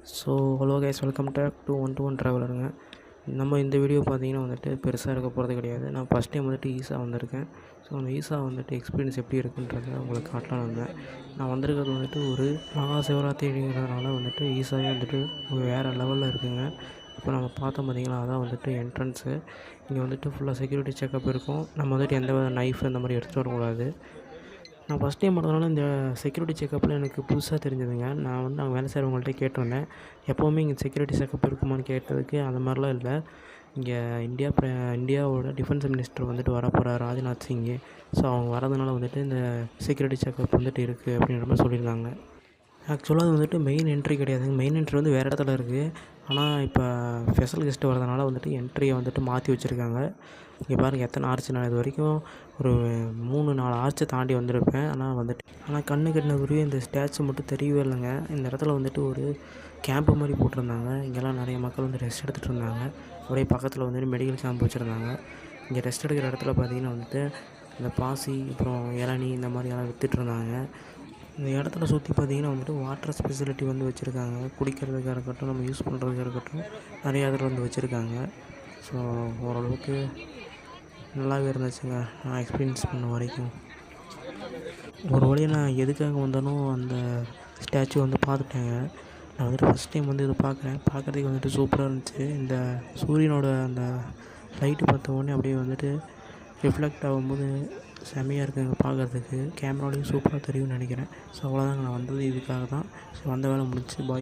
So hello guys, welcome back to one two one ட்ராவலருங்க. நம்ம இந்த வீடியோ பார்த்தீங்கன்னா வந்துட்டு பெருசாக இருக்க போகிறது கிடையாது. நான் ஃபஸ்ட் டைம் வந்துட்டு ஈஸா வந்திருக்கேன். ஸோ அந்த ஈஸா வந்துட்டு எக்ஸ்பீரியன்ஸ் எப்படி இருக்குன்றதை உங்களுக்கு காட்டலான்னு வந்தேன். நான் வந்திருக்கிறது வந்துட்டு ஒரு மகா சிவராத்திரிங்கிறதுனால வந்துட்டு ஈஸாவே வந்துட்டு வேறு லெவலில் இருக்குங்க. இப்போ நம்ம பார்த்தோம் பார்த்தீங்களா, அதான் வந்துட்டு என்ட்ரன்ஸு. இங்கே வந்துட்டு ஃபுல்லாக செக்யூரிட்டி செக்கப் இருக்கும். நம்ம வந்துட்டு எந்த வித நைஃப் இந்த மாதிரி எடுத்துகிட்டு வரக்கூடாது. நான் ஃபஸ்ட் டைம் பண்ணதுனால இந்த செக்யூரிட்டி செக்கப்பில் எனக்கு புதுசாக தெரிஞ்சதுங்க. நான் வந்து அங்கே வேலை செய்கிறவங்கள்ட்ட கேட்டிருந்தேன், எப்போவுமே இங்கே செக்யூரிட்டி செக்கப் இருக்குமான்னு கேட்டதுக்கு அந்த மாதிரிலாம் இல்லை. இங்கே இந்தியாவோட டிஃபென்ஸ் மினிஸ்டர் வந்துட்டு வரப்போகிறார், ராஜ்நாத் சிங்கு. ஸோ அவங்க வரதுனால வந்துட்டு இந்த செக்யூரிட்டி செக்கப் வந்துட்டு இருக்குது அப்படின்ற மாதிரி சொல்லியிருந்தாங்க. ஆக்சுவலாக அது வந்துட்டு மெயின் என்ட்ரி கிடையாதுங்க. மெயின் என்ட்ரி வந்து வேறு இடத்துல இருக்குது. ஆனால் இப்போ ஸ்பெஷல் கெஸ்ட்டு வரதுனால வந்துட்டு என்ட்ரியை வந்துட்டு மாற்றி வச்சுருக்காங்க. இங்கே பாருங்கள் எத்தனை ஆர்ச்சு. நான் இது வரைக்கும் ஒரு 3-4 ஆர்ச்சை தாண்டி வந்திருப்பேன். ஆனால் கண்ணு கட்டின குருவி இந்த ஸ்டாச்சு மட்டும் தெரியவே இல்லைங்க. இந்த இடத்துல வந்துட்டு ஒரு கேம்ப்பு மாதிரி போட்டிருந்தாங்க. இங்கெல்லாம் நிறைய மக்கள் வந்து ரெஸ்ட் எடுத்துகிட்டு இருந்தாங்க. அப்படியே பக்கத்தில் வந்துட்டு மெடிக்கல் கேம்ப் வச்சுருந்தாங்க. இங்கே ரெஸ்ட் எடுக்கிற இடத்துல பார்த்திங்கன்னா வந்துட்டு இந்த பாசி அப்புறம் இளநீ இந்த மாதிரியெல்லாம் விற்றுட்ருந்தாங்க. இந்த இடத்துல சுற்றி பார்த்திங்கன்னா வந்துட்டு வாட்டர் ஃபெசிலிட்டி வந்து வச்சுருக்காங்க. குடிக்கிறதுக்காக இருக்கட்டும், நம்ம யூஸ் பண்ணுறதுக்காக இருக்கட்டும், நிறையா இதில் வந்து வச்சுருக்காங்க. ஸோ ஓரளவுக்கு நல்லாவே இருந்துச்சுங்க நான் எக்ஸ்பீரியன்ஸ் பண்ண வரைக்கும். ஒரு வழியாக நான் எதுக்காக வந்தாலும் அந்த ஸ்டாச்சு வந்து பார்த்துட்டேங்க. நான் வந்துட்டு ஃபஸ்ட் டைம் வந்து இதை பார்க்குறதுக்கு வந்துட்டு சூப்பராக இருந்துச்சு. இந்த சூரியனோட அந்த லைட்டு பார்த்த உடனே அப்படியே வந்துட்டு ரிஃப்ளெக்ட் ஆகும்போது செம்மையாக இருக்குங்க பார்க்குறதுக்கு. கேமராலையும் சூப்பராக தெரியும்னு நினைக்கிறேன். ஸோ அவ்வளோதாங்க, நான் வந்தது இதுக்காக தான். ஸோ வந்த வேலை முடிச்சு பாய்.